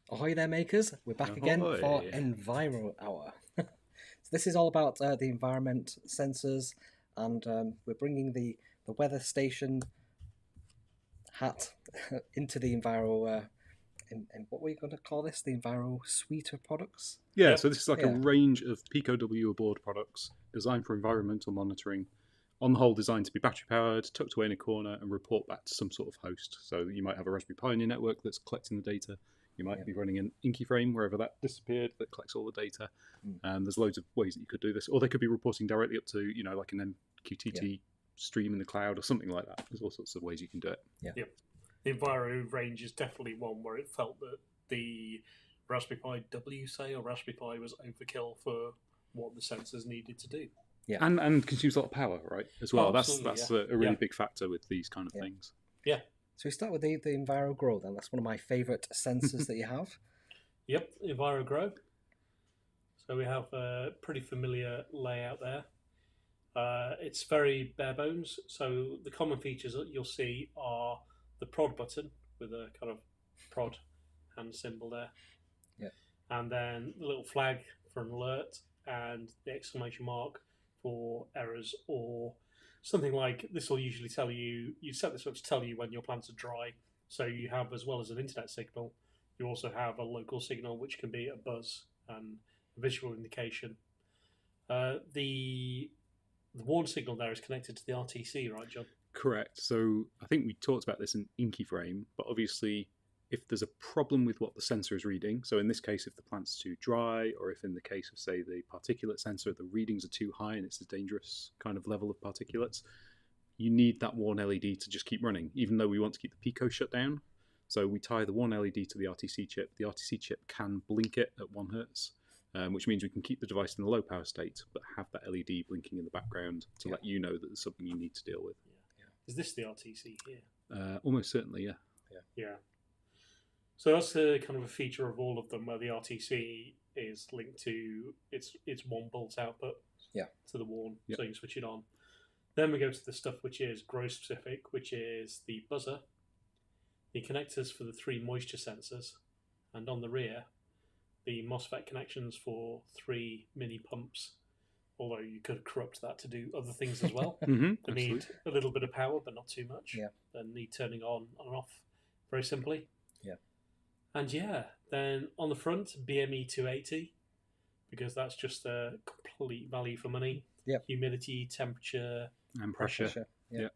Ahoy there, makers! We're back again for Ahoy. Enviro Hour. So this is all about the environment sensors, and we're bringing the weather station hat into the Enviro. In what were you going to call this? The Enviro suite of products? Yeah, Yep. so this is like a range of Pico W aboard products designed for environmental monitoring. On the whole, designed to be battery powered, tucked away in a corner, and report back to some sort of host. So you might have a Raspberry Pi in your network that's collecting the data. You might be running an Inky frame wherever that disappeared that collects all the data. There's loads of ways that you could do this, or they could be reporting directly up to like an MQTT stream in the cloud or something like that. There's all sorts of ways you can do it. Yep. The Enviro range is definitely one where it felt that the Raspberry Pi W, say, or Raspberry Pi was overkill for what the sensors needed to do. Yeah, and consumes a lot of power, right? As well. That's a really big factor with these kind of things. Yeah. So we start with the Enviro Grow then. That's one of my favourite sensors that you have. Yep, Enviro Grow. So we have a pretty familiar layout there. It's very bare bones. So the common features that you'll see are the prod button with a kind of prod hand symbol there. Yeah. And then the little flag for an alert and the exclamation mark for errors, or something like this will usually tell you, you set this up to tell you when your plants are dry. So you have, as well as an internet signal, you also have a local signal which can be a buzz and a visual indication. The warn signal there is connected to the RTC, right, John? Correct. So I think we talked about this in Inky frame, but obviously if there's a problem with what the sensor is reading, so in this case if the plant's too dry, or if in the case of, say, the particulate sensor, the readings are too high and it's a dangerous kind of level of particulates, you need that warn LED to just keep running, even though we want to keep the Pico shut down. So we tie the warn LED to the RTC chip. The RTC chip can blink it at 1 hertz, which means we can keep the device in the low power state, but have that LED blinking in the background to let you know that there's something you need to deal with. Is this the RTC here? Almost certainly, yeah. Yeah. So that's the kind of a feature of all of them, where the RTC is linked to its 1 volt output to the warn, so you can switch it on. Then we go to the stuff which is grow specific, which is the buzzer, the connectors for the 3 moisture sensors, and on the rear, the MOSFET connections for 3 mini pumps. Although you could corrupt that to do other things as well. They need a little bit of power, but not too much. Yeah. They need turning on and off very simply. Yeah. And then on the front, BME 280, because that's just a complete value for money. Yeah. Humidity, temperature, and pressure. Yeah.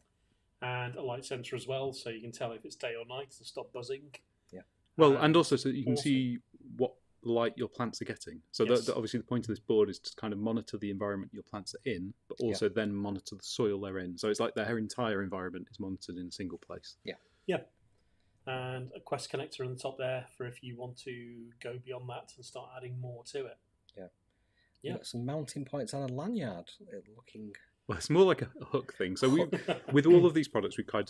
And a light sensor as well, so you can tell if it's day or night and stop buzzing. Yeah. Well, and also so you can see what light your plants are getting. So obviously the point of this board is to kind of monitor the environment your plants are in, but also then monitor the soil they're in. So it's like their entire environment is monitored in a single place. Yeah. Yeah. And a Quest connector on the top there for if you want to go beyond that and start adding more to it. Yeah. Yeah. Got some mounting points on a lanyard looking. Well, it's more like a hook thing. So with all of these products, we tried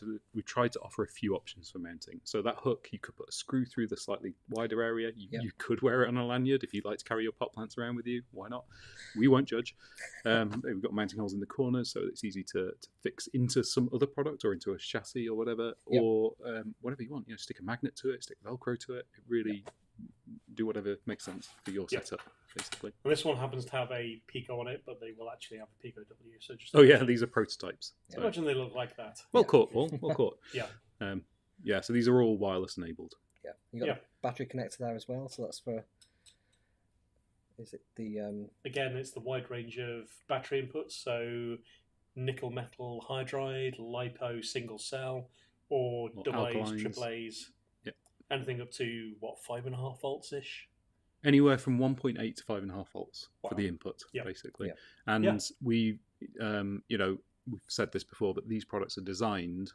to offer a few options for mounting. So that hook, you could put a screw through the slightly wider area. You could wear it on a lanyard if you'd like to carry your pot plants around with you. Why not? We won't judge. We've got mounting holes in the corners, so it's easy to fix into some other product or into a chassis or whatever, or whatever you want. Stick a magnet to it, stick Velcro to it. Really do whatever makes sense for your setup, basically. And this one happens to have a Pico on it, but they will actually have a Pico W. So just these are prototypes. So imagine they look like that. Well caught, Paul. Well caught. Yeah. So these are all wireless enabled. Yeah. You got a battery connector there as well, so that's for. Is it the? Again, it's the wide range of battery inputs. So nickel metal hydride, LiPo single cell, or double A's, triple A's. Anything up to 5.5 volts ish. Anywhere from 1.8 to 5.5 volts for the input, basically. Yeah. And we've said this before, but these products are designed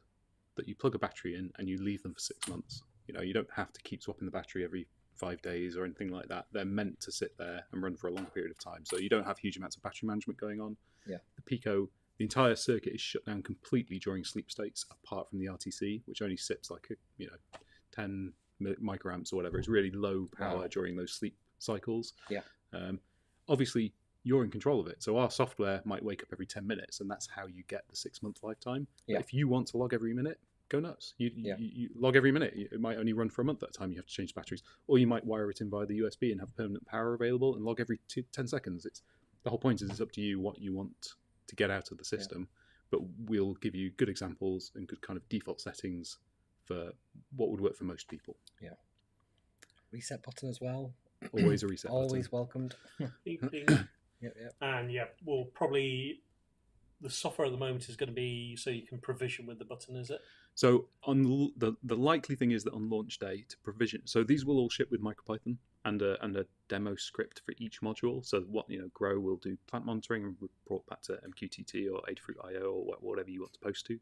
that you plug a battery in and you leave them for 6 months. You don't have to keep swapping the battery every 5 days or anything like that. They're meant to sit there and run for a long period of time, so you don't have huge amounts of battery management going on. Yeah. The Pico, the entire circuit is shut down completely during sleep states, apart from the RTC, which only sips like 10 microamps or whatever. It's really low power during those sleep cycles. Yeah. Obviously, you're in control of it. So our software might wake up every 10 minutes, and that's how you get the 6-month lifetime. Yeah. But if you want to log every minute, go nuts. You log every minute. It might only run for a month at a time. You have to change batteries, or you might wire it in via the USB and have permanent power available and log every 10 seconds. The whole point is it's up to you what you want to get out of the system, but we'll give you good examples and good kind of default settings for what would work for most people. Yeah. Reset button as well. Always a reset button. Always welcomed. And we'll probably, the software at the moment is going to be so you can provision with the button, is it? So on the likely thing is that on launch day to provision, so these will all ship with MicroPython and a demo script for each module. So what Grow will do plant monitoring and report back to MQTT or Adafruit.io or whatever you want to post to.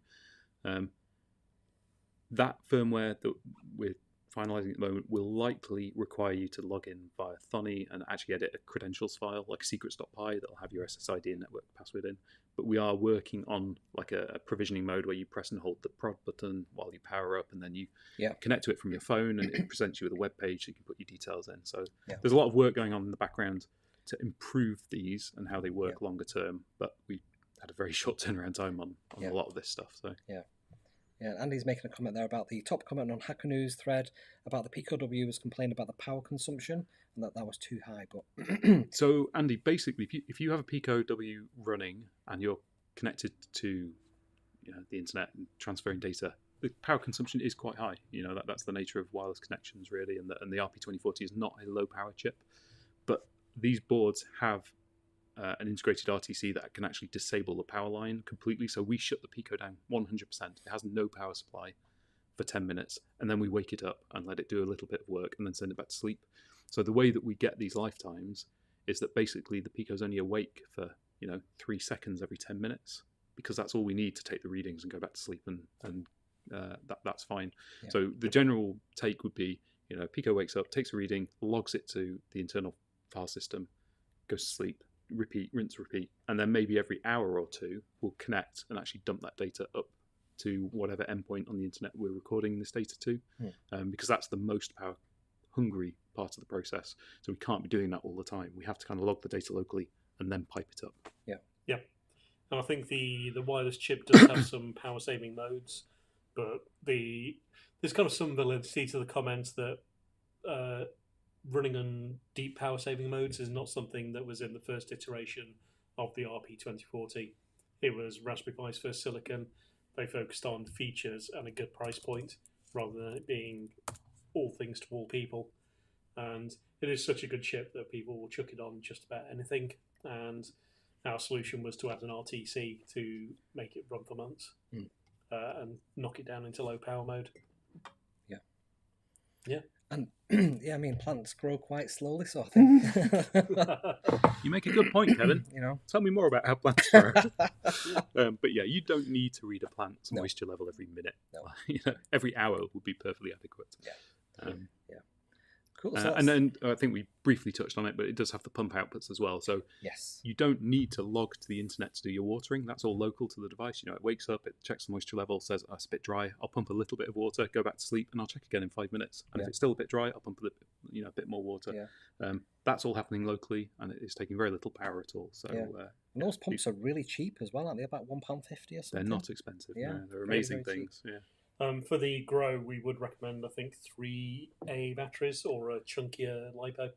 That firmware that we're finalizing at the moment will likely require you to log in via Thonny and actually edit a credentials file like secrets.py that'll have your SSID and network password in. But we are working on like a provisioning mode where you press and hold the prod button while you power up, and then you connect to it from your phone, and it presents you with a web page so you can put your details in. So there's a lot of work going on in the background to improve these and how they work longer term. But we had a very short turnaround time on a lot of this stuff. So Yeah, Andy's making a comment there about the top comment on Hacker News thread about the Pico W was complaining about the power consumption and that was too high. But so Andy, basically, if you have a Pico W running and you're connected to the internet and transferring data, the power consumption is quite high. That's the nature of wireless connections, really, and the RP2040 is not a low power chip, but these boards have an integrated RTC that can actually disable the power line completely. So we shut the Pico down 100%. It has no power supply for 10 minutes, and then we wake it up and let it do a little bit of work and then send it back to sleep. So the way that we get these lifetimes is that basically the Pico's only awake for 3 seconds every 10 minutes, because that's all we need to take the readings and go back to sleep, and that's fine. Yeah. So the general take would be, Pico wakes up, takes a reading, logs it to the internal file system, goes to sleep, repeat, rinse, repeat, and then maybe every hour or two we'll connect and actually dump that data up to whatever endpoint on the internet we're recording this data to, because that's the most power hungry part of the process. So we can't be doing that all the time. We have to kind of log the data locally and then pipe it up. Yeah. And I think the wireless chip does have some power saving modes, but there's kind of some validity to the comments that running on deep power saving modes is not something that was in the first iteration of the RP2040. It was Raspberry Pi's first silicon. They focused on features and a good price point rather than it being all things to all people. And it is such a good chip that people will chuck it on just about anything. And our solution was to add an RTC to make it run for months and knock it down into low power mode. Yeah. And plants grow quite slowly, so I think you make a good point, Kevin. Tell me more about how plants grow. But you don't need to read a plant's moisture level every minute. No. Every hour would be perfectly adequate. Cool. And then I think we briefly touched on it, but it does have the pump outputs as well. So you don't need to log to the internet to do your watering. That's all local to the device. It wakes up, it checks the moisture level, says, oh, it's a bit dry. I'll pump a little bit of water, go back to sleep, and I'll check again in 5 minutes. And if it's still a bit dry, I'll pump a bit more water. That's all happening locally, and it is taking very little power at all. So and those pumps are really cheap as well, aren't they? About £1.50 or something. They're not expensive. Yeah, they're amazing very things. Cheap. For the Grow, we would recommend, I think, 3A batteries or a chunkier LiPo.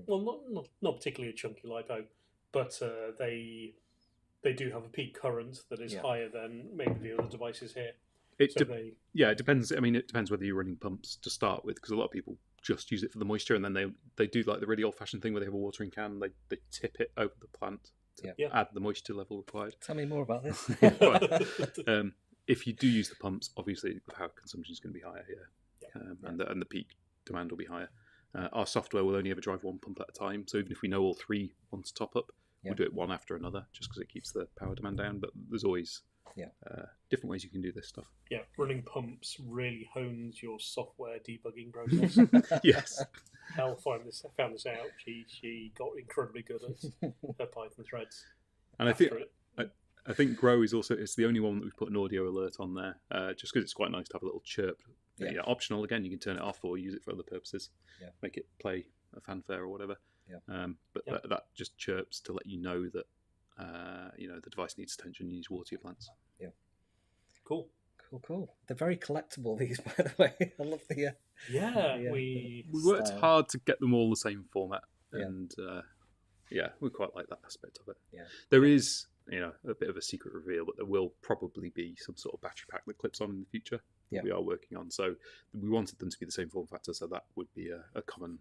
Well, not particularly a chunky LiPo, but they do have a peak current that is higher than maybe the other devices here. It depends. I mean, it depends whether you're running pumps to start with, because a lot of people just use it for the moisture, and then they do like the really old-fashioned thing where they have a watering can, they tip it over the plant to add the moisture level required. Tell me more about this. If you do use the pumps, obviously the power consumption is going to be higher here, and the peak demand will be higher. Our software will only ever drive one pump at a time, so even if we know all three want to top up, we'll do it one after another, just because it keeps the power demand down. But there's always different ways you can do this stuff. Yeah, running pumps really hones your software debugging process. Yes. Elle found this out. She got incredibly good at her Python threads. And I think Grow is it's the only one that we've put an audio alert on there, just because it's quite nice to have a little chirp. Optional, again, you can turn it off or use it for other purposes. Make it play a fanfare or whatever. But that just chirps to let you know that the device needs attention. You need to water your plants. Cool. Cool. They're very collectible, these, by the way. I love the. We worked style. hard to get them all the same format, and we quite like that aspect of it. Yeah. There is, a bit of a secret reveal, but there will probably be some sort of battery pack that clips on in the future that we are working on. So we wanted them to be the same form factor, so that would be a common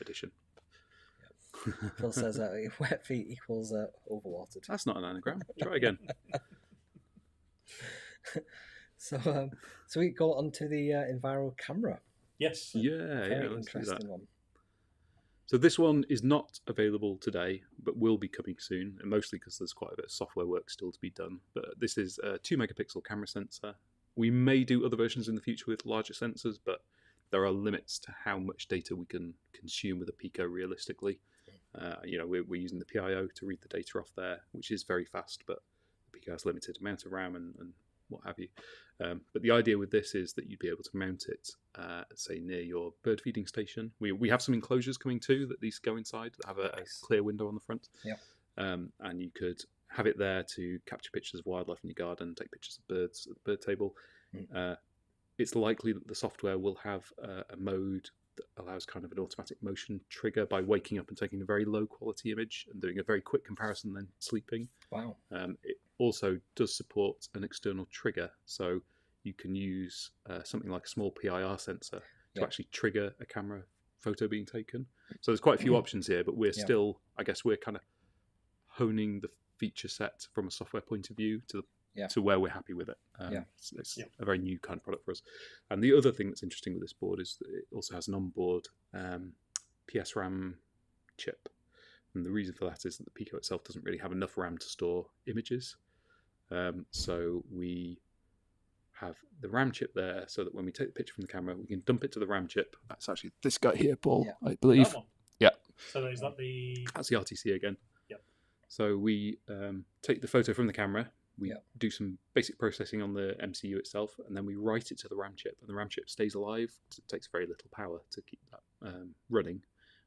addition. Phil says wet feet equals overwatered. That's not an anagram. Try again. So we go on to the Enviro camera. Yes. Very let's do that. interesting one. So this one is not available today, but will be coming soon, and mostly because there's quite a bit of software work still to be done. But this is a 2 megapixel camera sensor. We may do other versions in the future with larger sensors, but there are limits to how much data we can consume with a Pico realistically. We're using the PIO to read the data off there, which is very fast, but the Pico has limited amount of RAM and what have you. But the idea with this is that you'd be able to mount it, say, near your bird feeding station. We have some enclosures coming too that these go inside that have a clear window on the front. Yeah. And you could have it there to capture pictures of wildlife in your garden, take pictures of birds at the bird table. It's likely that the software will have a mode that allows kind of an automatic motion trigger by waking up and taking a very low quality image and doing a very quick comparison, then sleeping. Wow. It also does support an external trigger, so you can use something like a small PIR sensor to actually trigger a camera photo being taken. So there's quite a few options here, but we're still, I guess, we're kind of honing the feature set from a software point of view to where we're happy with it. It's a very new kind of product for us. And the other thing that's interesting with this board is that it also has an onboard PSRAM chip. And the reason for that is that the Pico itself doesn't really have enough RAM to store images. So we have the RAM chip there so that when we take the picture from the camera, we can dump it to the RAM chip. That's actually this guy here, Paul, I believe. That one. Yeah. So is that the... That's the RTC again. Yep. So we take the photo from the camera, we do some basic processing on the MCU itself, and then we write it to the RAM chip, and the RAM chip stays alive because it takes very little power to keep that running.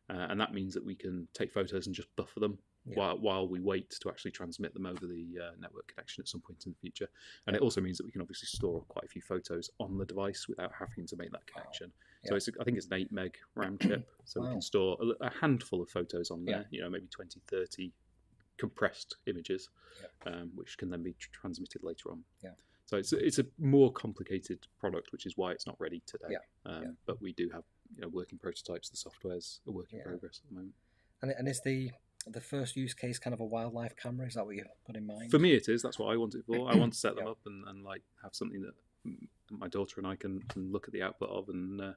And that means that we can take photos and just buffer them while we wait to actually transmit them over the network connection at some point in the future. And it also means that we can obviously store quite a few photos on the device without having to make that connection. So I think it's an 8 meg RAM chip, so we can store a handful of photos on there, maybe 20, 30 compressed images, which can then be transmitted later on. So it's a more complicated product, which is why it's not ready today. But we do have working prototypes. The software's a work in progress at the moment. And is the first use case kind of a wildlife camera? Is that what you put in mind? For me, it is. That's what I want it for. I want to set them up and like have something that my daughter and I can look at the output of, and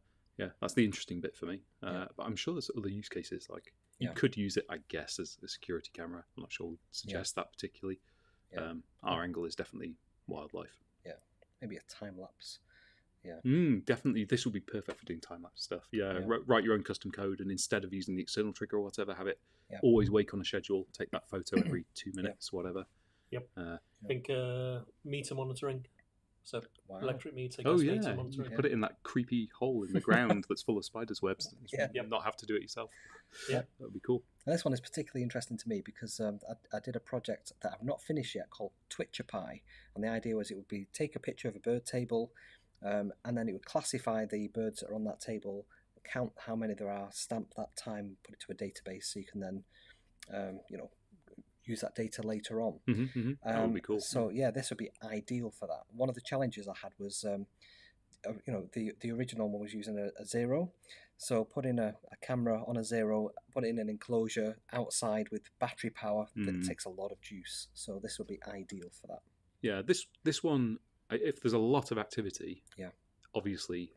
that's the interesting bit for me. But I'm sure there's other use cases. Like you could use it, I guess, as a security camera. I'm not sure we'd suggest that particularly. Our angle is definitely wildlife. Maybe a time lapse. Definitely. This will be perfect for doing time-lapse stuff. Write your own custom code, and instead of using the external trigger or whatever, have it always wake on a schedule, take that photo every 2 minutes, whatever. I think meter monitoring. So electric meter. Meter monitoring. Put it in that creepy hole in the ground that's full of spiders' webs. Not have to do it yourself. That would be cool. And this one is particularly interesting to me because I did a project that I've not finished yet called Twitcher-Pie, and the idea was it would be take a picture of a bird table, and then it would classify the birds that are on that table, count how many there are, stamp that time, put it to a database, so you can then, use that data later on. That would be cool. So this would be ideal for that. One of the challenges I had was, the original one was using a zero. So put in a camera on a zero, put it in an enclosure outside with battery power, that takes a lot of juice. So this would be ideal for that. Yeah, this one, if there's a lot of activity, obviously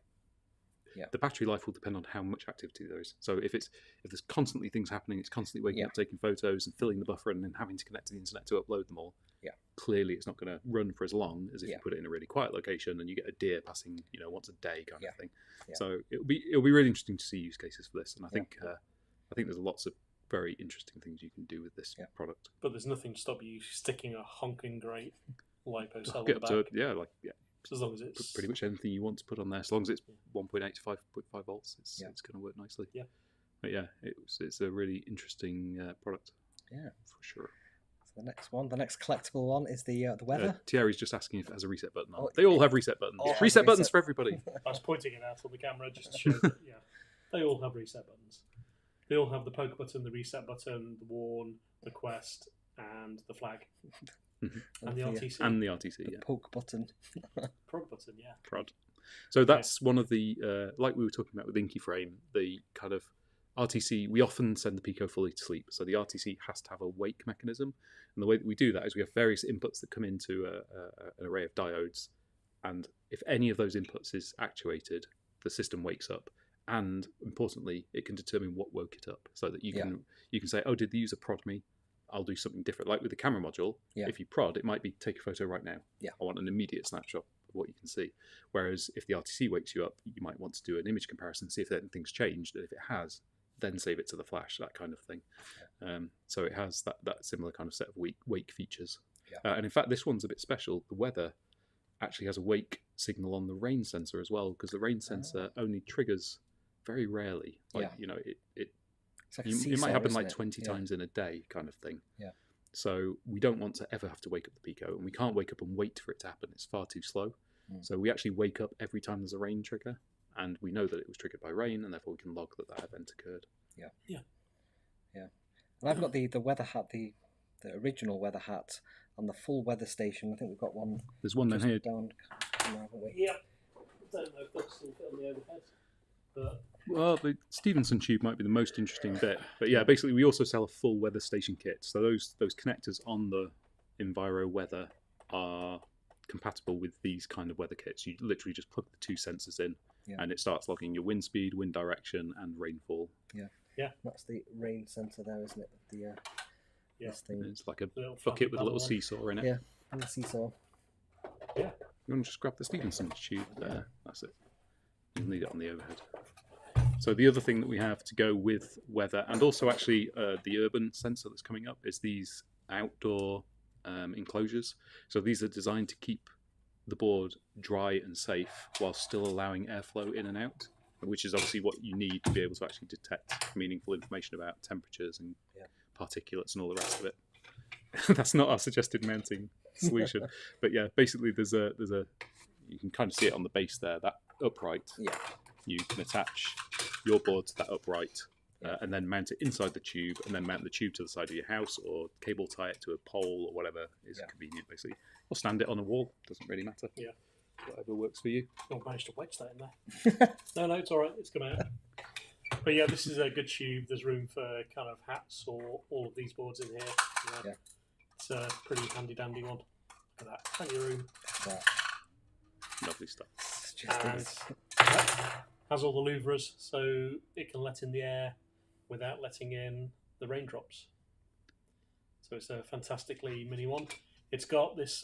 the battery life will depend on how much activity there is. So if there's constantly things happening, it's constantly waking up, taking photos and filling the buffer and then having to connect to the internet to upload them all. Clearly it's not going to run for as long as if you put it in a really quiet location and you get a deer passing, once a day kind of thing. So it'll be really interesting to see use cases for this, and I think there's lots of very interesting things you can do with this product. But there's nothing to stop you sticking a honking great lipo cell on the back. As long as it's pretty much anything you want to put on there, as long as it's 1.8 to 5.5 volts, it's going to work nicely. But it's a really interesting product. For sure. The next one, the next collectible one is the weather. Thierry's just asking if it has a reset button on. Oh, They all have reset buttons. Reset buttons for everybody. I was pointing it out on the camera just to show that, yeah, they all have reset buttons. They all have the poke button, the reset button, the warn, the quest, and the flag. And the RTC. And the RTC, the yeah. poke button. Prod button, yeah. Prod. So that's one of the, like we were talking about with Inky Frame, the kind of RTC, we often send the Pico fully to sleep. So the RTC has to have a wake mechanism. And the way that we do that is we have various inputs that come into an array of diodes. And if any of those inputs is actuated, the system wakes up. And importantly, it can determine what woke it up, so that you can say, oh, did the user prod me? I'll do something different. Like with the camera module, if you prod, it might be take a photo right now. I want an immediate snapshot of what you can see. Whereas if the RTC wakes you up, you might want to do an image comparison, see if anything's changed. And if it has, then save it to the flash, that kind of thing. So it has that similar kind of set of wake features. And in fact, this one's a bit special. The weather actually has a wake signal on the rain sensor as well, because the rain sensor only triggers very rarely. Like, you know, it might happen like 20 times in a day kind of thing. So we don't want to ever have to wake up the Pico, and we can't wake up and wait for it to happen. It's far too slow. So we actually wake up every time there's a rain trigger, and we know that it was triggered by rain, and therefore we can log that event occurred. And I've got the weather hat, the original weather hat, on the full weather station. I think we've got one. There's one down here. Down, haven't we? Yeah. I don't know if that's still fit on the overhead. But... Well, the Stevenson tube might be the most interesting bit. But yeah, basically we also sell a full weather station kit. So those connectors on the Enviro Weather are compatible with these kind of weather kits. You literally just plug the two sensors in, and it starts logging your wind speed, wind direction, and rainfall. Yeah. That's the rain sensor there, isn't it? This thing. It's like a bucket with a little seesaw in it. Yeah, and the seesaw. Yeah. You want to just grab the Stevenson tube there. That's it. You'll need it on the overhead. So the other thing that we have to go with weather, and also actually the urban sensor that's coming up, is these outdoor enclosures. So these are designed to keep the board dry and safe while still allowing airflow in and out, which is obviously what you need to be able to actually detect meaningful information about temperatures and particulates and all the rest of it. That's not our suggested mounting solution, but yeah, basically there's a you can kind of see it on the base there, that upright. You can attach your board to that upright and then mount it inside the tube, and then mount the tube to the side of your house, or cable tie it to a pole or whatever is convenient, basically. Or stand it on a wall, doesn't really matter. Whatever works for you. I managed to wedge that in there. No, it's all right. It's come out. But yeah, this is a good tube. There's room for kind of hats or all of these boards in here. It's a pretty handy dandy one. Look at that. Plenty of room. Lovely stuff. And has all the louvres, so it can let in the air without letting in the raindrops. So it's a fantastically mini one. It's got this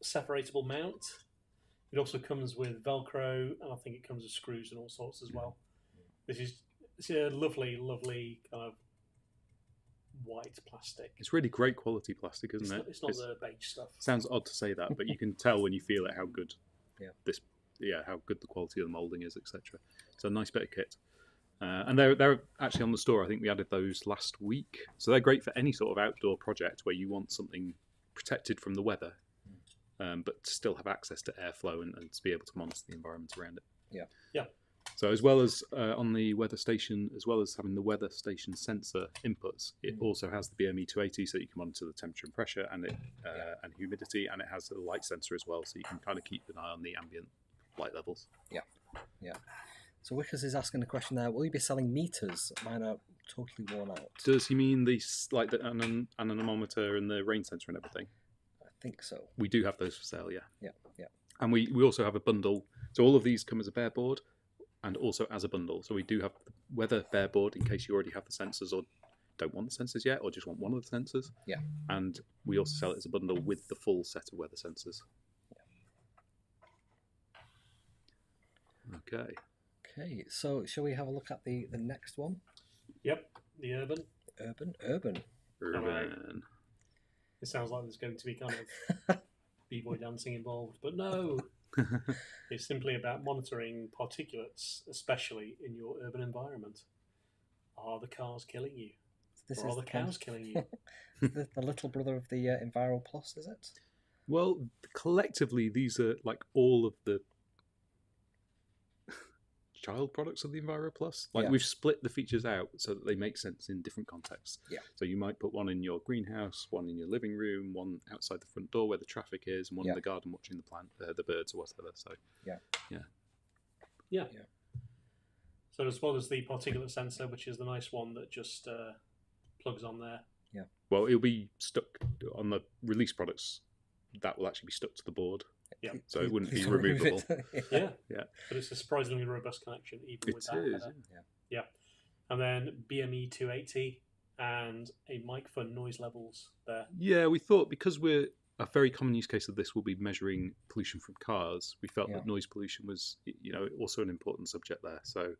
separatable mount. It also comes with Velcro, and I think it comes with screws and all sorts as well. It's a lovely, lovely kind of white plastic. It's really great quality plastic, isn't it? It's not the beige stuff. Sounds odd to say that, but you can tell when you feel it how good how good the quality of the moulding is, etc. It's a nice bit of kit. And they're actually on the store. I think we added those last week. So they're great for any sort of outdoor project where you want something protected from the weather, but still have access to airflow and to be able to monitor the environment around it. So as well as on the weather station, as well as having the weather station sensor inputs, it also has the BME 280, so you can monitor the temperature and pressure and and humidity, and it has a light sensor as well, so you can kind of keep an eye on the ambient light levels. So Wickers is asking a question there. Will you be selling meters? Mine are totally worn out. Does he mean these, like the anemometer and the rain sensor and everything? I think so. We do have those for sale, yeah. And we also have a bundle. So all of these come as a bare board and also as a bundle. So we do have the weather bare board in case you already have the sensors or don't want the sensors yet, or just want one of the sensors. And we also sell it as a bundle with the full set of weather sensors. Okay, so shall we have a look at the next one? Yep, the urban. Urban. It sounds like there's going to be kind of b-boy dancing involved, but no. It's simply about monitoring particulates, especially in your urban environment. Are the cars killing you? This or is are the cows killing you? the little brother of the Enviro Plus, is it? Well, collectively, these are like all of the child products of the Enviro Plus. Like we've split the features out so that they make sense in different contexts. Yeah. So you might put one in your greenhouse, one in your living room, one outside the front door where the traffic is, and one in the garden watching the birds or whatever. So yeah. So as well as the particulate sensor, which is the nice one that just plugs on there. Yeah. Well, it'll be stuck on the release products. That will actually be stuck to the board. Yeah. So it wouldn't be removable. Yeah. But it's a surprisingly robust connection, even with that header. Yeah. And then BME 280 and a mic for noise levels there. Yeah, we thought because we're a very common use case of this will be measuring pollution from cars. We felt that noise pollution was, also an important subject there. So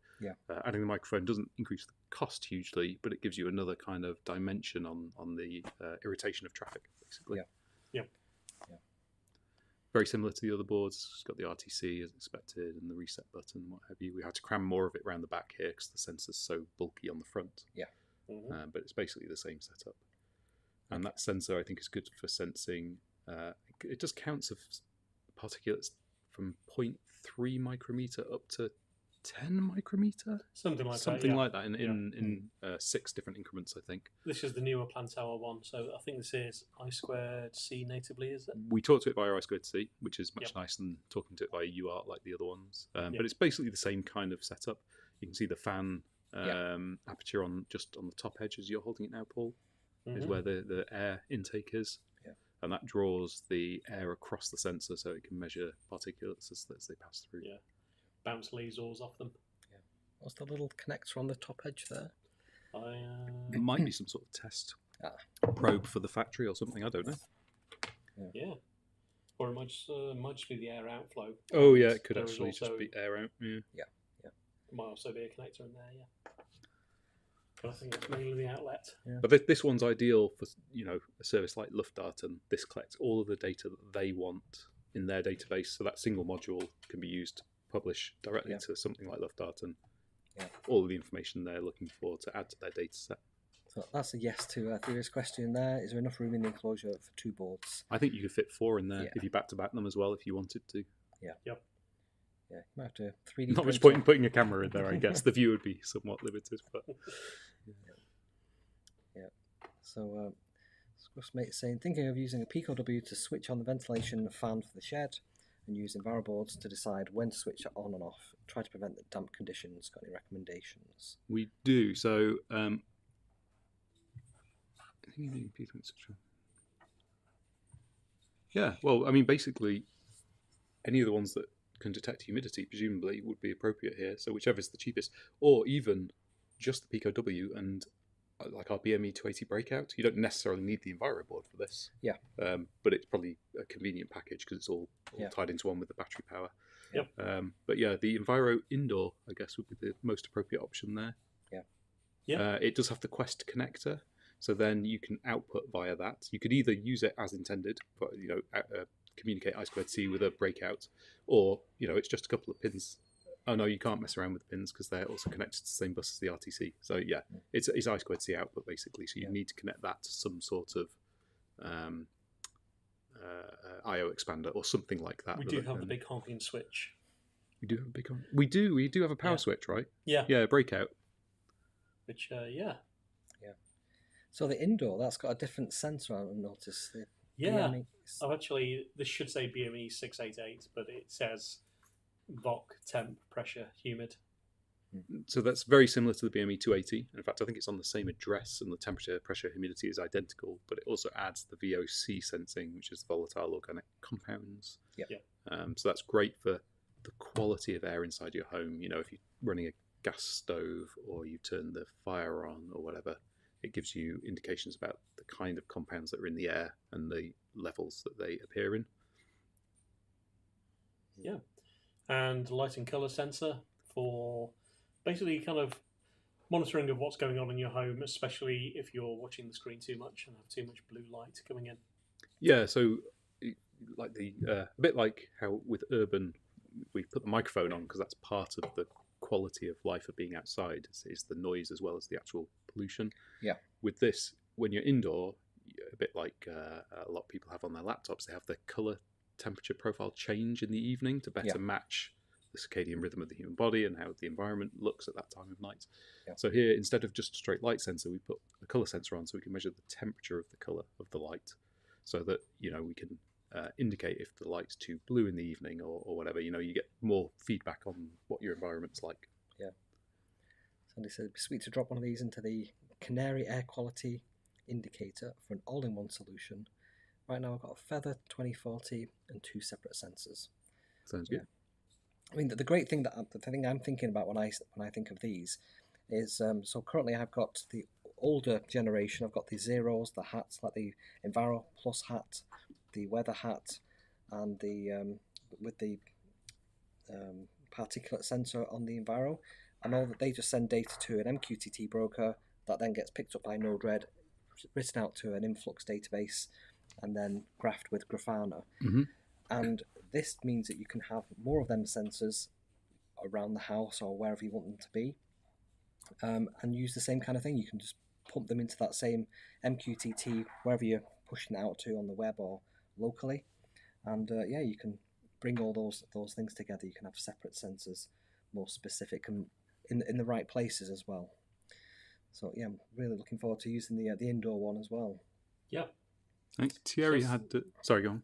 adding the microphone doesn't increase the cost hugely, but it gives you another kind of dimension on the irritation of traffic, basically. Yeah. Very similar to the other boards. It's got the RTC as expected and the reset button, what have you. We had to cram more of it around the back here because the sensor's so bulky on the front. Yeah. But it's basically the same setup. And that sensor, I think, is good for sensing. It just counts of particulates from 0.3 micrometer up to 10 micrometer. Something like that in 6 different increments, I think. This is the newer Plantower one, so I think this is I2C natively, is it? We talked to it via I2C, which is much nicer than talking to it via UART like the other ones. But it's basically the same kind of setup. You can see the fan aperture just on the top edge as you're holding it now, Paul, is where the air intake is. Yeah. And that draws the air across the sensor so it can measure particulates as they pass through. Yeah. Bounce lasers off them. Yeah. What's the little connector on the top edge there? It might be some sort of test probe for the factory or something. I don't know. Yeah. Or it might just be the air outflow. Oh yeah, it could actually just be air out. Yeah. There might also be a connector in there. Yeah. But I think it's mainly the outlet. Yeah. But this one's ideal for a service like Luftdaten. This collects all of the data that they want in their database, so that single module can be used to publish directly to something like Luftdaten. Yeah. All of the information they're looking for to add to their data set. So that's a yes to Theory's question there. Is there enough room in the enclosure for 2 boards? I think you could fit 4 in there if you back-to-back them as well, if you wanted to. Yeah. Yep. Yeah, you might have to 3D Not much point in putting a camera in there, I guess. The view would be somewhat limited. But So, Squishmate is saying, thinking of using a Pico W to switch on the ventilation fan for the shed and use Enviroboards to decide when to switch it on and off. Try to prevent the damp conditions. Got any recommendations? We do. So, yeah, well, I mean, basically, any of the ones that can detect humidity, presumably, would be appropriate here. So whichever is the cheapest. Or even just the Pico W and like our BME 280 breakout. You don't necessarily need the Enviroboard for this. Yeah. But it's probably a convenient package because it's all tied into one with the battery power. Yep. But yeah, the Enviro Indoor, I guess, would be the most appropriate option there. Yeah. It does have the Quest connector, so then you can output via that. You could either use it as intended, for, communicate I2C with a breakout, or it's just a couple of pins. Oh no, you can't mess around with the pins because they're also connected to the same bus as the RTC. So yeah, it's I2C output basically. So you need to connect that to some sort of I/O expander or something like that. We do have the big honking switch. We do have a big. We do have a power switch, right? Yeah. Yeah, breakout. Which So the Indoor, that's got a different sensor, I've noticed. I've actually, this should say BME 688, but it says VOC, temp, pressure, humid. So that's very similar to the BME 280. In fact, I think it's on the same address and the temperature, pressure, humidity is identical, but it also adds the VOC sensing, which is volatile organic compounds. So that's great for the quality of air inside your home. If you're running a gas stove or you turn the fire on or whatever, it gives you indications about the kind of compounds that are in the air and the levels that they appear in. Yeah. And light and colour sensor for basically kind of monitoring of what's going on in your home, especially if you're watching the screen too much and have too much blue light coming in. Yeah, so like a bit like how with Urban we put the microphone on because that's part of the quality of life of being outside is the noise as well as the actual pollution. Yeah. With this, when you're indoor, a bit like a lot of people have on their laptops, they have the colour temperature profile change in the evening to better match the circadian rhythm of the human body and how the environment looks at that time of night. Yeah. So here, instead of just a straight light sensor, we put a colour sensor on so we can measure the temperature of the colour of the light, so that we can indicate if the light's too blue in the evening or whatever. You get more feedback on what your environment's like. Yeah. Somebody said it'd be sweet to drop one of these into the Canary air quality indicator for an all-in-one solution. Right now I've got a Feather 2040 and 2 separate sensors. Sounds good. I mean, the great thing the thing I'm thinking about when I think of these is so currently I've got the older generation. I've got the Zeros, the hats like the Enviro Plus hat, the Weather hat, and the with the particulate sensor on the Enviro. I know that they just send data to an MQTT broker that then gets picked up by Node-RED, written out to an influx database, and then graphed with Grafana. Mm-hmm. And this means that you can have more of them sensors around the house or wherever you want them to be, and use the same kind of thing. You can just pump them into that same MQTT wherever you're pushing it out to on the web or locally, and you can bring all those things together. You can have separate sensors, more specific and in the right places as well. So yeah, I'm really looking forward to using the indoor one as well. Yeah. I think Thierry had... Sorry, go on.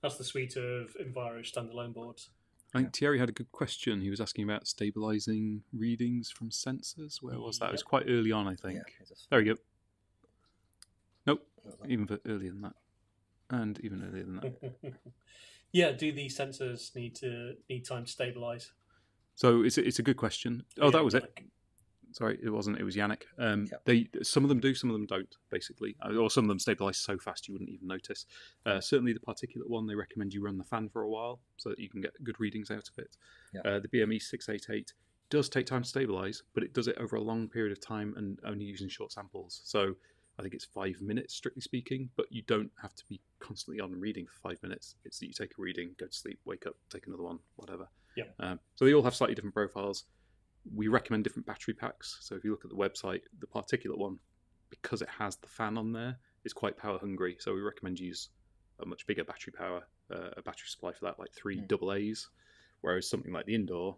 That's the suite of Enviro standalone boards. I think Thierry had a good question. He was asking about stabilising readings from sensors. Where was that? It was quite early on, I think. Yeah, there we go. Nope, even earlier than that. And even earlier than that. Yeah, do these sensors need time to stabilise? So it's a good question. Oh, that was it. Sorry, it wasn't. It was Yannick. Some of them do, some of them don't, basically. Or some of them stabilise so fast you wouldn't even notice. Certainly the particulate one, they recommend you run the fan for a while so that you can get good readings out of it. Yeah. The BME 688 does take time to stabilise, but it does it over a long period of time and only using short samples. So I think it's 5 minutes, strictly speaking, but you don't have to be constantly on reading for 5 minutes. It's that you take a reading, go to sleep, wake up, take another one, whatever. Yeah. So they all have slightly different profiles. We recommend different battery packs. So if you look at the website, the particulate one, because it has the fan on there, is quite power hungry. So we recommend use a much bigger battery power, a battery supply for that, like 3 AA's. Whereas something like the indoor,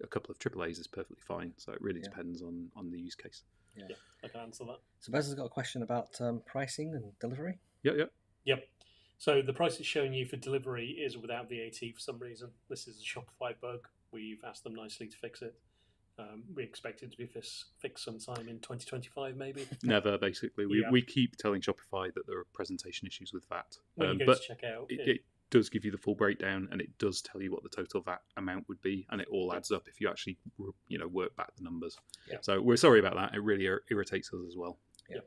a couple of AAA's is perfectly fine. So it really depends on the use case. Yeah, I can answer that. So Bez has got a question about pricing and delivery. Yep. So the price it's showing you for delivery is without VAT for some reason. This is a Shopify bug. We've asked them nicely to fix it. We expect it to be fixed sometime in 2025, maybe. Never, basically. We keep telling Shopify that there are presentation issues with VAT. When you go to check out, it does give you the full breakdown, and it does tell you what the total VAT amount would be, and it all adds up if you actually work back the numbers. Yeah. So we're sorry about that. It really irritates us as well. Yeah.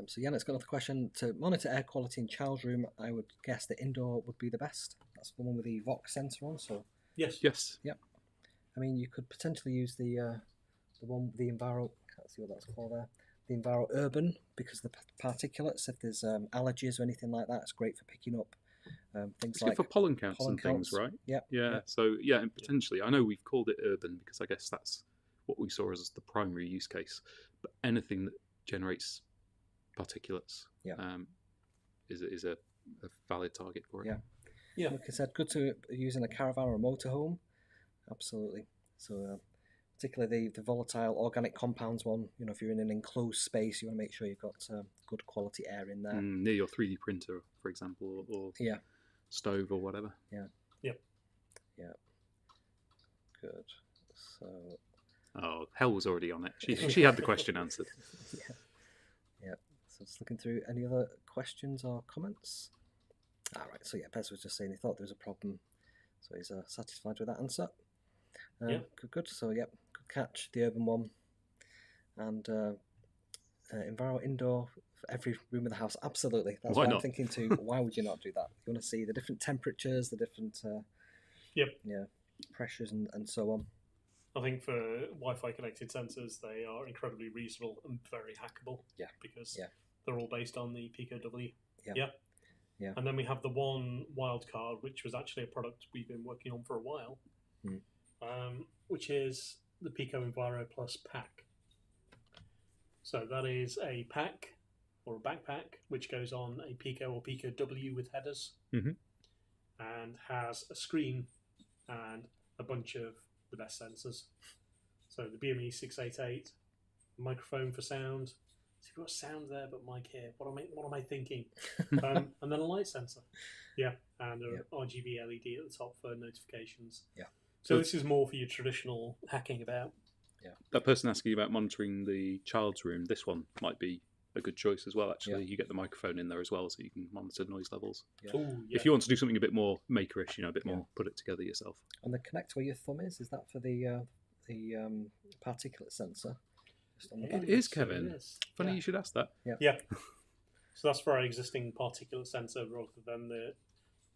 So Janet's got another question. To monitor air quality in child's room, I would guess the indoor would be the best. That's the one with the Vox sensor on. So yes. Yep. I mean, you could potentially use the one, the Enviro. Can't see what that's called there. The Enviro Urban, because the particulates. If there's allergies or anything like that, it's great for picking up things it's like good for pollen counts and things, right? Yep. Yeah. So and potentially, I know we've called it urban because I guess that's what we saw as the primary use case. But anything that generates particulates is a valid target for it. Yeah. Like I said, good to use in a caravan or a motorhome. Absolutely. So particularly the volatile organic compounds one, if you're in an enclosed space, you want to make sure you've got good quality air in there. Near your 3D printer, for example, or stove or whatever. Yeah. Yep. Yeah. Good. So. Oh, Hell was already on it. She had the question answered. Yeah. So just looking through any other questions or comments. All right. So Pez was just saying he thought there was a problem, so he's satisfied with that answer. Good. So good catch, the urban one, and Enviro Indoor for every room of the house. Absolutely. That's what I'm thinking too. Why would you not do that? You want to see the different temperatures, the different pressures, and so on. I think for Wi-Fi connected sensors, they are incredibly reasonable and very hackable. Yeah. Because they're all based on the Pico W. Yeah. And then we have the one wildcard, which was actually a product we've been working on for a while, which is the Pico Enviro Plus Pack. So that is a pack or a backpack which goes on a Pico or Pico W with headers, and has a screen and a bunch of the best sensors. So the BME 688, microphone for sound. So you've got sound there, but mic here. What am I thinking? And then a light sensor, and a RGB LED at the top for notifications. Yeah. So this is more for your traditional hacking about. Yeah. That person asking about monitoring the child's room, this one might be a good choice as well. Actually, you get the microphone in there as well, so you can monitor noise levels. Yeah. Ooh, if you want to do something a bit more makerish, a bit more put it together yourself. And the connect where your thumb is that for the particulate sensor? It is, Kevin. It is. Funny you should ask that. Yeah. So that's for our existing particulate sensor rather than the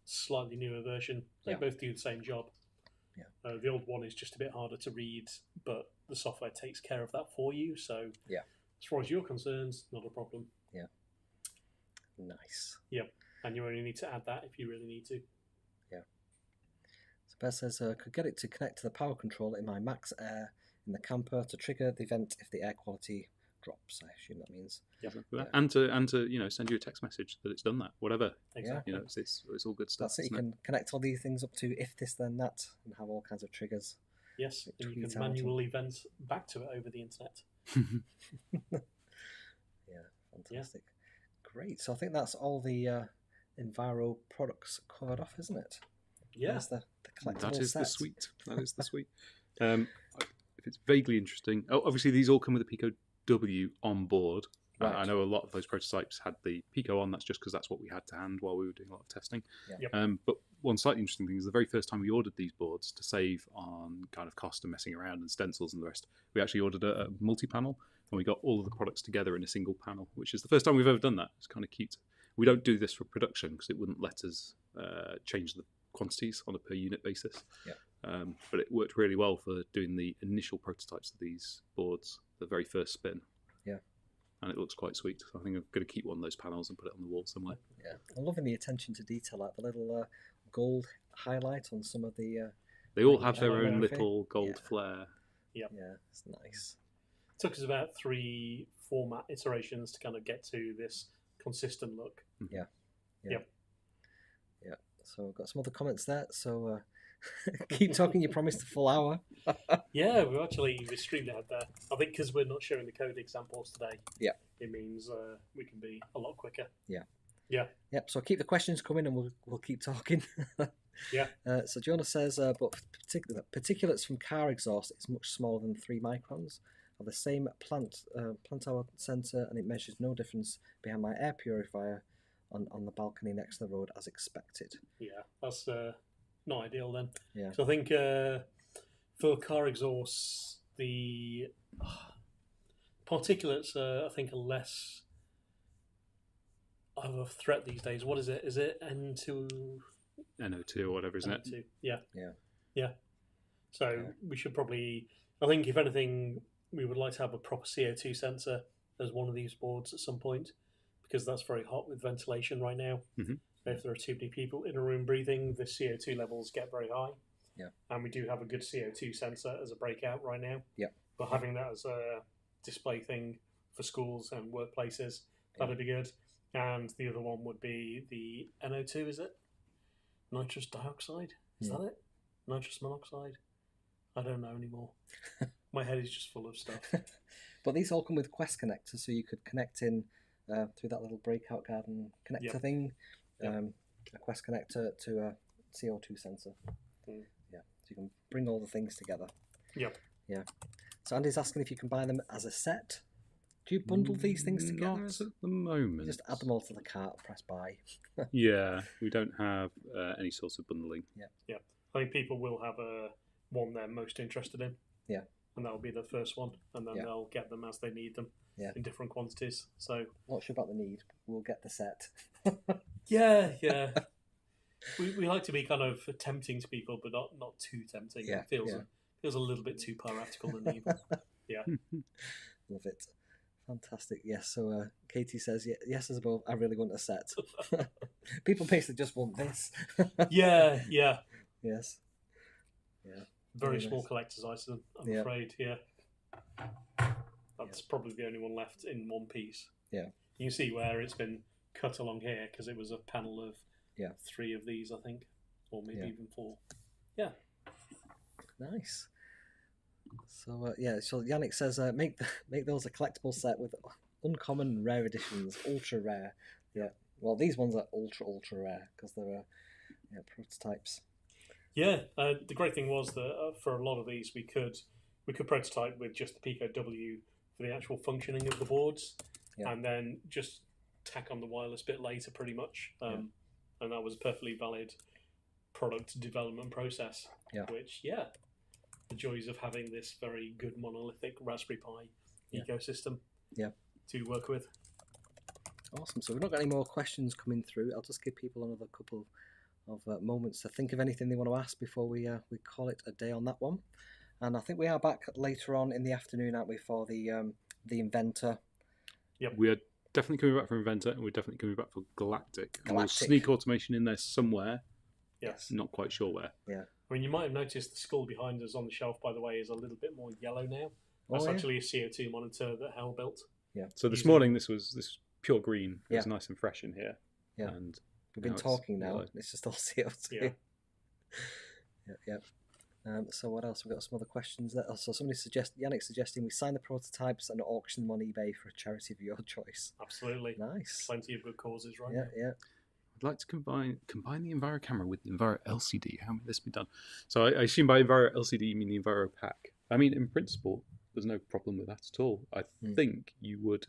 slightly newer version. They both do the same job. Yeah. The old one is just a bit harder to read, but the software takes care of that for you. So as far as you're concerned, not a problem. Yeah. Nice. Yep. And you only need to add that if you really need to. Yeah. So Beth says, could get it to connect to the power controller in my Max Air in the camper to trigger the event if the air quality drops. I assume that means. And to send you a text message that it's done that. Whatever. Exactly. It's all good stuff. That's it. You can connect all these things up to if this then that and have all kinds of triggers. Yes, and you can manually vent back to it over the internet. Fantastic. Great. So I think that's all the Enviro products covered off, isn't it? Yeah. That's the collectible That is set. the suite. That is the suite. If it's vaguely interesting, obviously these all come with a Pico W on board. Right. I know a lot of those prototypes had the Pico on. That's just because that's what we had to hand while we were doing a lot of testing. But one slightly interesting thing is the very first time we ordered these boards to save on kind of cost and messing around and stencils and the rest, we actually ordered a multi-panel and we got all of the products together in a single panel, which is the first time we've ever done that. It's kind of cute. We don't do this for production because it wouldn't let us change the quantities on a per unit basis. But it worked really well for doing the initial prototypes of these boards, the very first spin. And it looks quite sweet. So I think I'm going to keep one of those panels and put it on the wall somewhere. Yeah, I'm loving the attention to detail, like the little gold highlight on some of the. They all have their own little gold flare. Yeah, it's nice. It took us about 3 format iterations to kind of get to this consistent look. Yeah. So we've got some other comments there. So keep talking. You promised a full hour. Yeah, we streamed out there. I think because we're not showing the code examples today. It means we can be a lot quicker. Yep. So keep the questions coming, and we'll keep talking. So Jonah says, but particulates from car exhaust is much smaller than 3 microns. Are the same plant hour sensor, and it measures no difference behind my air purifier on the balcony next to the road as expected. Yeah, that's not ideal then. Yeah. So I think for car exhausts, the particulates I think are less of a threat these days. What is it? Is it NO2 or whatever, isn't NO2. it? Yeah. So we should probably, I think if anything, we would like to have a proper CO2 sensor as one of these boards at some point, because that's very hot with ventilation right now. If there are too many people in a room breathing, the CO2 levels get very high. And we do have a good CO2 sensor as a breakout right now. But having that as a display thing for schools and workplaces, that'd be good. And the other one would be the NO2, is it? Nitrous dioxide? Is that it? Nitrous monoxide? I don't know anymore. My head is just full of stuff. But these all come with Quest connectors, so you could connect in through that little breakout garden connector thing, a Quest connector to a CO2 sensor. So you can bring all the things together. So Andy's asking if you can buy them as a set. Do you bundle these things together? Not at the moment. You just add them all to the cart, press buy. We don't have any sort of bundling. I think people will have one they're most interested in. And that'll be the first one, and then they'll get them as they need them in different quantities. So not sure about the need. We'll get the set. We like to be kind of tempting to people, but not too tempting. It feels a little bit too piratical and evil. Love it. Fantastic. Yes. So Katie says, yes, as above. I really want a set. People basically just want this. Yes. Yeah. Very small collector's item, I'm afraid. That's probably the only one left in one piece. Yeah. You can see where it's been cut along here because it was a panel of 3 of these, I think, or maybe even 4. Yeah. Nice. So so Yannick says make those a collectible set with uncommon rare editions, ultra rare. Yeah. Well, these ones are ultra rare because they're prototypes. Yeah. The great thing was that for a lot of these we could prototype with just the Pico W for the actual functioning of the boards, and then just tack on the wireless bit later, pretty much. And that was a perfectly valid product development process. Yeah. Which the joys of having this very good monolithic Raspberry Pi ecosystem to work with. Awesome. So we've not got any more questions coming through. I'll just give people another couple of moments to think of anything they want to ask before we call it a day on that one. And I think we are back later on in the afternoon, aren't we, for the Inventor? Yep. We are definitely coming back for Inventor, and we're definitely coming back for Galactic. And we'll sneak automation in there somewhere. Yes. Not quite sure where. Yeah. I mean, you might have noticed the skull behind us on the shelf, by the way, is a little bit more yellow now. That's actually a CO2 monitor that Hell built. Yeah. So this morning, this was pure green. It was nice and fresh in here. Yeah. And we've been talking now. It's just all CO2. Yeah. So what else? We've got some other questions there. So Yannick suggesting we sign the prototypes and auction them on eBay for a charity of your choice. Absolutely. Nice. Plenty of good causes right now. Yeah. I'd like to combine the Enviro camera with the Enviro LCD. How may this be done? So I assume by Enviro LCD you mean the Enviro pack. I mean, in principle, there's no problem with that at all. I think you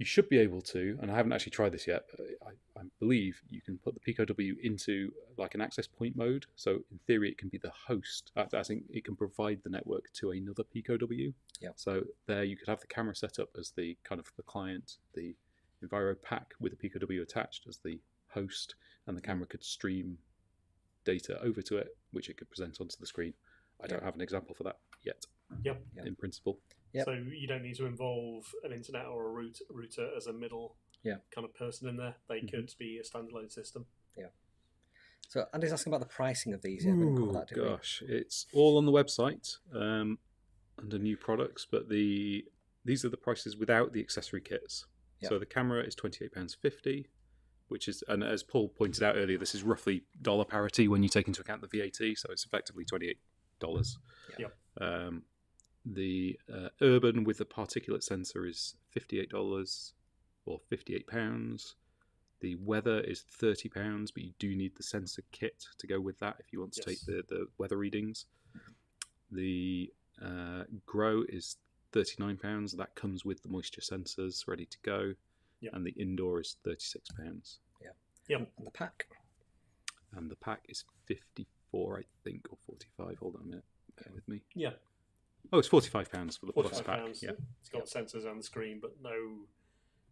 should be able to, and I haven't actually tried this yet, but I believe you can put the Pico W into like an access point mode. So in theory, it can be the host. I think it can provide the network to another Pico W. Yeah. So there you could have the camera set up as the kind of the client, the Enviro pack with the Pico W attached as the host, and the camera could stream data over to it, which it could present onto the screen. I don't have an example for that yet. Yep. In principle. Yep. So you don't need to involve an internet or a router as a middle kind of person in there. They could be a standalone system. Yeah. So Andy's asking about the pricing of these. Gosh, it's all on the website under new products, but these are the prices without the accessory kits. Yep. So the camera is £28.50, which is, and as Paul pointed out earlier, this is roughly dollar parity when you take into account the VAT, so it's effectively $28. Yep. The Urban with the particulate sensor is $58 or £58. The Weather is £30, but you do need the sensor kit to go with that if you want to take the weather readings. The Grow is £39. That comes with the moisture sensors ready to go. Yep. And the Indoor is £36. Yeah. Yep. And the pack? And the pack is 54, I think, or 45. Hold on a minute. Bear with me. Yeah. Oh, it's £45 for the plus pack. Yeah. It's got sensors on the screen, but no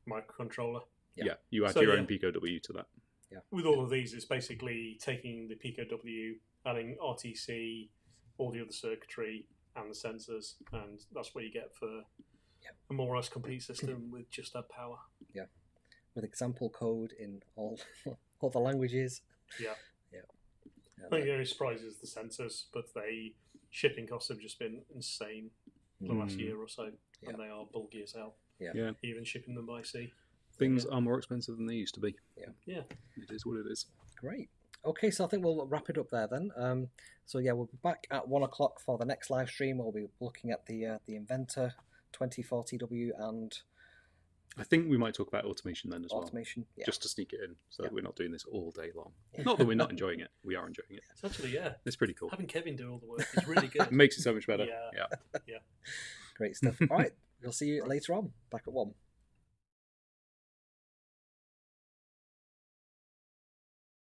microcontroller. Yeah. You add your own Pico W to that. Yeah. With all of these, it's basically taking the Pico W, adding RTC, all the other circuitry, and the sensors, and that's what you get for a more or less complete system with just that power. Yeah. With example code in all the languages. Yeah. I think the only surprise is the sensors, but shipping costs have just been insane the last year or so, and they are bulky as hell. Yeah. Even shipping them by sea. Things are more expensive than they used to be. Yeah. It is what it is. Great. Okay, so I think we'll wrap it up there then. We'll be back at 1 o'clock for the next live stream. We'll be looking at the Inventor 2040W and... I think we might talk about automation then as well. Automation, just to sneak it in, so that we're not doing this all day long. Not that we're not enjoying it. We are enjoying it. It's actually, it's pretty cool. Having Kevin do all the work is really good. It makes it so much better. Yeah. Great stuff. All right, we'll see you later on, back at 1.